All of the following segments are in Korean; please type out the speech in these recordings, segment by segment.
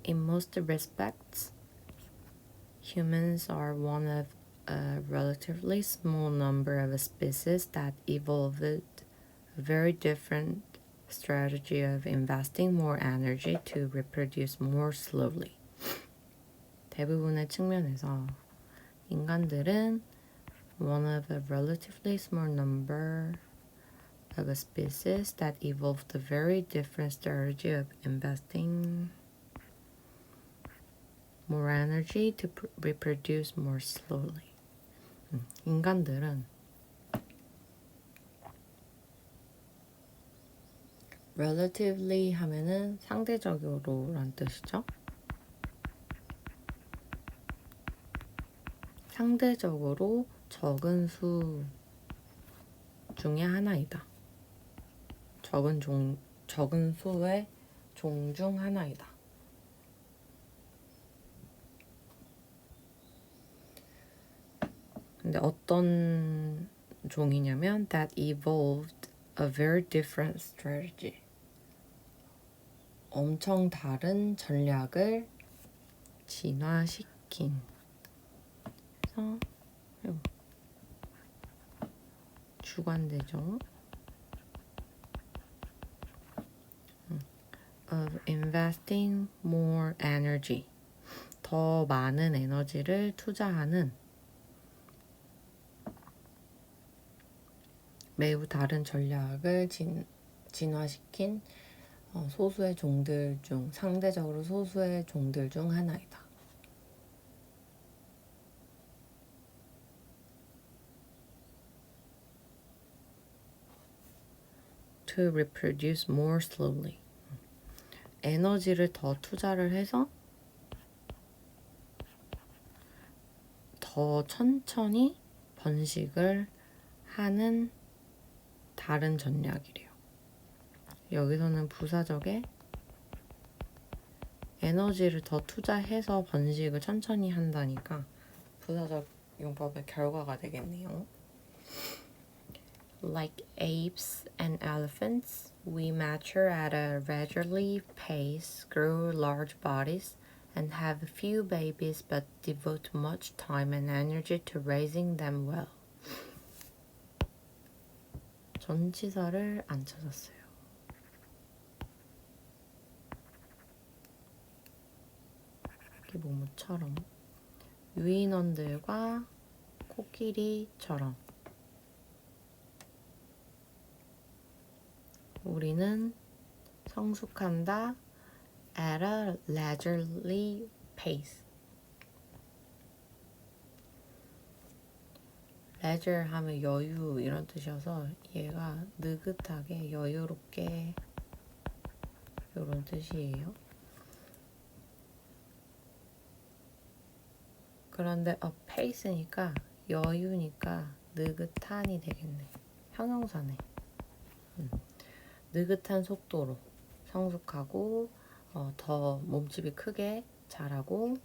In most respects, humans are one of a relatively small number of species that evolved a very different strategy of investing more energy to reproduce more slowly. 대부분의 측면에서 인간들은 one of a relatively small number of a species that evolved a very different strategy of investing more energy to reproduce more slowly. 인간들은 relatively 하면은 상대적으로란 뜻이죠. 상대적으로 적은 수 중에 하나이다. 적은 수의 종 중 하나이다. 근데 어떤 종이냐면 that evolved a very different strategy. 엄청 다른 전략을 진화시킨. 그래서 주관대종 of investing more energy. 더 많은 에너지를 투자하는 매우 다른 전략을 진화시킨 소수의 종들 중, 상대적으로 소수의 종들 중 하나이다. To reproduce more slowly. 에너지를 더 투자를 해서 더 천천히 번식을 하는 다른 전략이래요. 여기서는 부사적에 에너지를 더 투자해서 번식을 천천히 한다니까 부사적 용법의 결과가 되겠네요. Like apes and elephants, we mature at a leisurely pace, grow large bodies, and have few babies but devote much time and energy to raising them well. 전치사를 안 찾았어요. 이게 뭐뭐처럼 유인원들과 코끼리처럼 우리는 성숙한다 at a leisurely pace. leisure 하면 여유 이런 뜻이어서 얘가 느긋하게 여유롭게 이런 뜻이에요. 그런데 a pace니까 여유니까 느긋한이 되겠네. 형용사네. 느긋한 속도로 성숙하고 더 몸집이 크게 자라고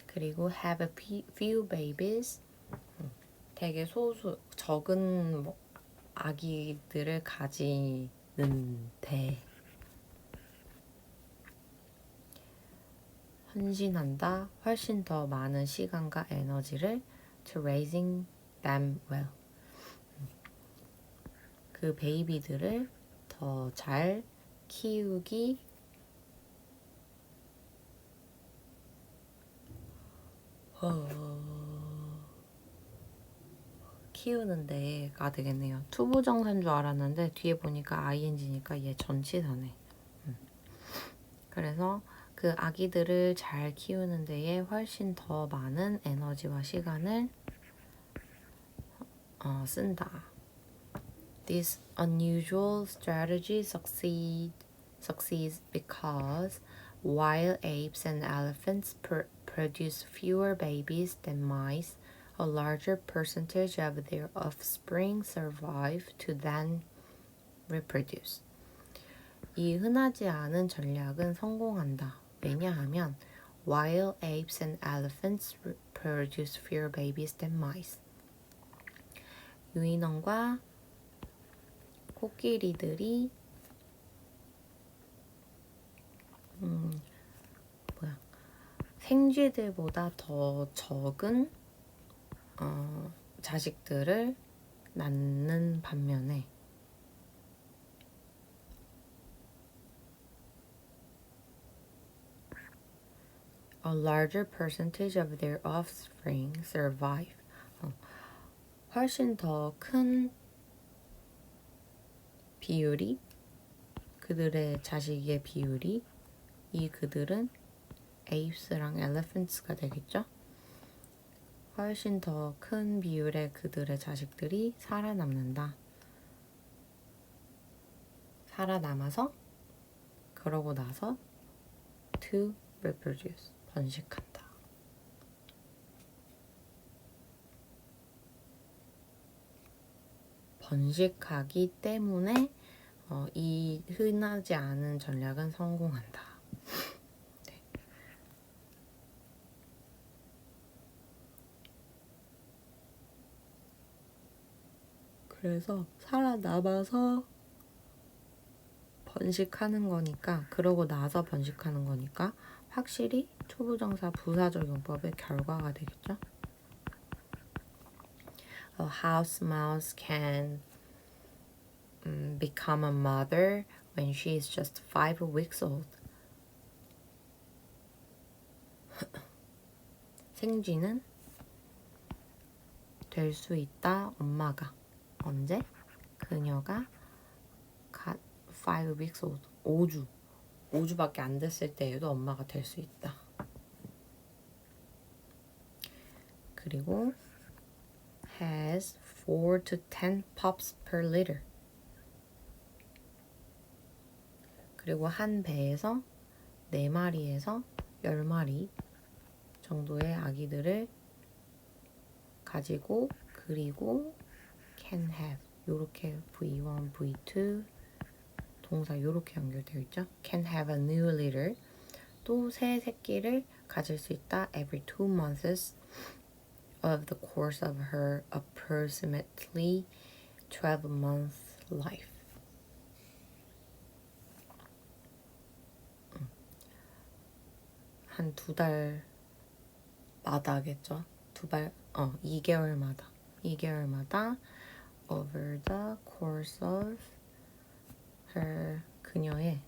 그리고 have a few babies 되게 적은 아기들을 가지는데 헌신한다 훨씬 더 많은 시간과 에너지를 to raising them well 그 베이비들을 더 잘 키우기 키우는 데가 되겠네요. 투부정사인 줄 알았는데 뒤에 보니까 ing니까 얘 전치사네. 그래서 그 아기들을 잘 키우는 데에 훨씬 더 많은 에너지와 시간을 쓴다. This unusual strategy succeeds because while apes and elephants produce fewer babies than mice, a larger percentage of their offspring survive to then reproduce. 이 흔하지 않은 전략은 성공한다. 왜냐하면 while apes and elephants produce fewer babies than mice. 유인원과 코끼리들이 생쥐들보다 더 적은 자식들을 낳는 반면에 a larger percentage of their offspring survive. 훨씬 더 큰 비율이 그들의 자식의 비율이 그들은 apes랑 elephants가 되겠죠? 훨씬 더 큰 비율의 그들의 자식들이 살아남는다. 살아남아서 그러고 나서 to reproduce, 번식한다. 번식하기 때문에 이 흔하지 않은 전략은 성공한다. 네. 그래서 살아남아서 번식하는 거니까, 그러고 나서 번식하는 거니까 확실히 초부정사 부사적용법의 결과가 되겠죠. A house mouse can become a mother when she is just 5 weeks old. 생쥐는 될 수 있다, 엄마가. 언제? 그녀가 5 weeks old, 5주밖에 안 됐을 때에도 엄마가 될 수 있다. 그리고 has 4 to 10 pups per litter. 그리고 한 배에서 4마리에서 10마리 정도의 아기들을 가지고, 그리고 can have, 요렇게 V1, V2 동사 요렇게 연결되어 있죠. can have a new litter, 또 새 새끼를 가질 수 있다. every 2 months of the course of her approximately 12-month life. 한 2달마다겠죠. 2개월마다 over the course of her, 그녀의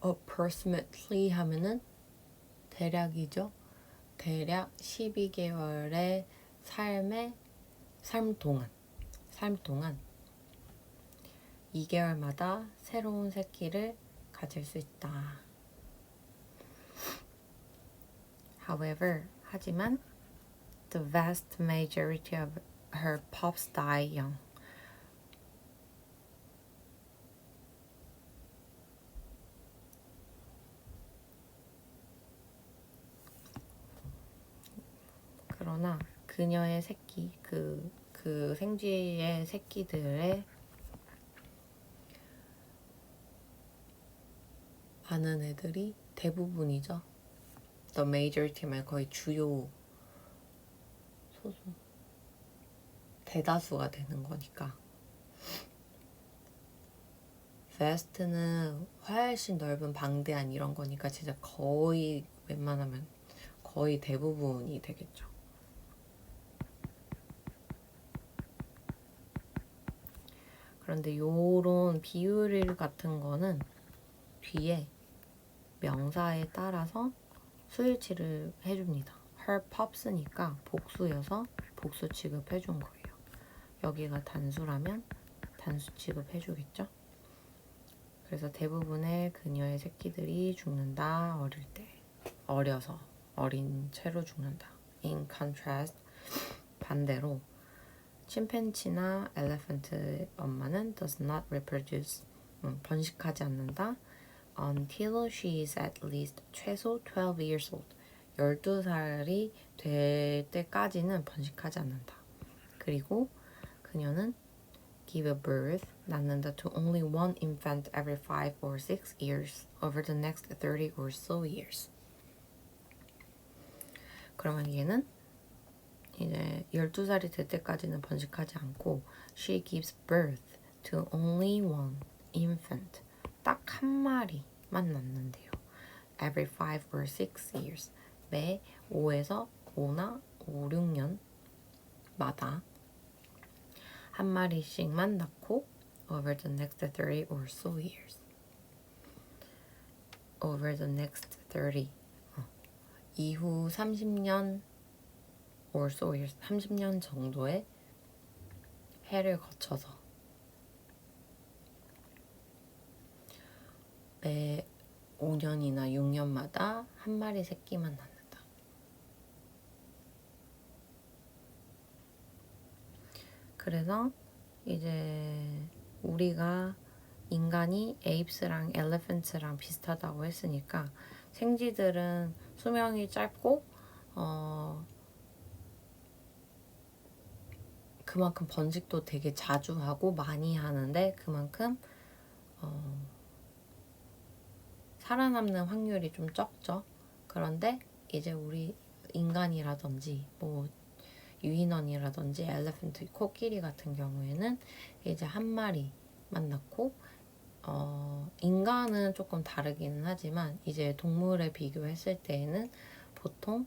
approximately 하면은 대략이죠. 대략 12개월의 삶 동안 2개월마다 새로운 새끼를 가질 수 있다. However, 하지만 the vast majority of her pups die young. 그러나 그녀의 새끼, 그 생쥐의 새끼들의 많은 애들이 대부분이죠. The majority면 거의 주요 대다수가 되는 거니까. vast는 훨씬 넓은, 방대한 이런 거니까 진짜 거의 웬만하면 거의 대부분이 되겠죠. 그런데 요런 비율 같은 거는 뒤에 명사에 따라서 수일치를 해줍니다. her pups니까 복수여서 복수 취급해준 거예요. 여기가 단수라면 단수 취급해주겠죠. 그래서 대부분의 그녀의 새끼들이 죽는다. 어린 채로 죽는다. In contrast, 반대로 침팬지나 엘레펀트의 엄마는 does not reproduce, 번식하지 않는다. Until she is at least 최소 12 years old. 12살이 될 때까지는 번식하지 않는다. 그리고 그녀는 give birth, 낳는다 to only one infant every 5 or 6 years over the next 30 or so years. 그러면 얘는 이제 12살이 될 때까지는 번식하지 않고 she gives birth, to only one infant. 딱 한 마리만 낳는데요. Every 5 or 6 years. 매 5에서 5나 5, 6년마다 한 마리씩만 낳고 over the next 30 or so years. over the next 30. 이후 30년 or so years. 30년 정도의 해를 거쳐서 매 5년이나 6년마다 한 마리 새끼만 낳는다. 그래서 이제 우리가 인간이 에이프스랑 엘리펀트랑 비슷하다고 했으니까 생쥐들은 수명이 짧고 그만큼 번식도 되게 자주 하고 많이 하는데 그만큼 살아남는 확률이 좀 적죠. 그런데 이제 우리 인간이라든지 뭐 유인원이라든지 엘리펀트, 코끼리 같은 경우에는 이제 한 마리만 낳고 인간은 조금 다르기는 하지만 이제 동물에 비교했을 때에는 보통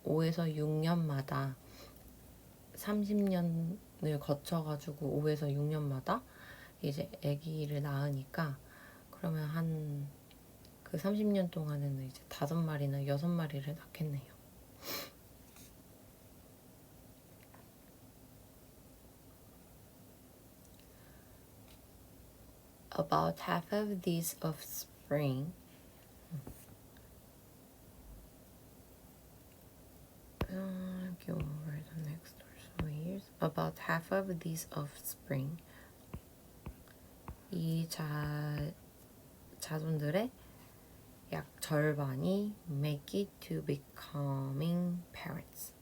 5에서 6년마다 30년을 거쳐가지고 5에서 6년마다 이제 아기를 낳으니까 그러면 한 그 30년 동안에는 이제 5마리나 6마리를 낳겠네요. About half of these offspring go over the next or so years. About half of these offspring 이 자손들의 약 절반이 make it to becoming parents.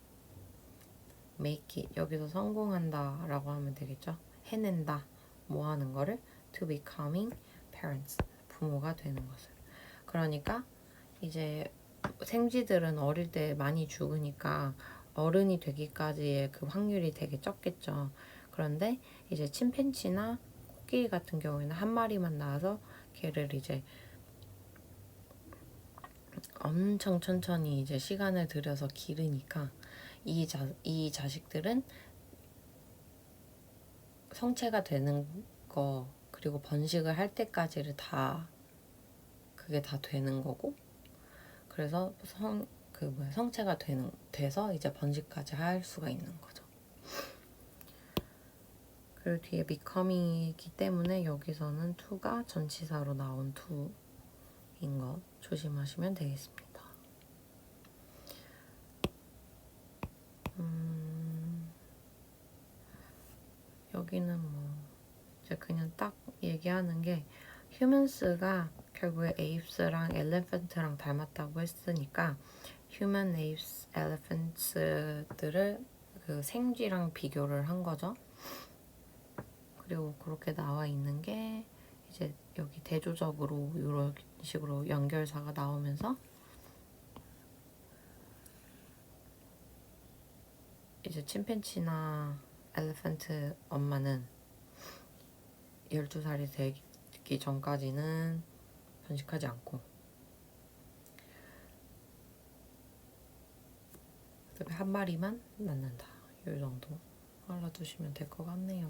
make it 여기서 성공한다 라고 하면 되겠죠. 해낸다 뭐 하는 거를 to becoming parents 부모가 되는 것을. 그러니까 이제 생쥐들은 어릴 때 많이 죽으니까 어른이 되기까지의 그 확률이 되게 적겠죠. 그런데 이제 침팬지나 코끼리 같은 경우에는 한 마리만 낳아서 걔를 이제 엄청 천천히 이제 시간을 들여서 기르니까 이 자식들은 성체가 되는 거 그리고 번식을 할 때까지를 다 그게 다 되는 거고 그래서 성체가 돼서 이제 번식까지 할 수가 있는 거죠. 그리고 뒤에 becoming이기 때문에 여기서는 to가 전치사로 나온 to인 거 조심하시면 되겠습니다. 여기는 뭐 이제 그냥 딱 얘기하는 게 휴먼스가 결국에 에이프스랑 엘리펀트랑 닮았다고 했으니까 휴먼, 에이프스, 엘리펀트들을 그 생쥐랑 비교를 한 거죠. 그리고 그렇게 나와 있는 게 이제 여기 대조적으로 이런 식으로 연결사가 나오면서 이제 침팬지나 엘리펀트 엄마는 12살이 되기 전까지는 번식하지 않고 그다음에 한 마리만 낳는다. 이 정도 알아두시면 될 것 같네요.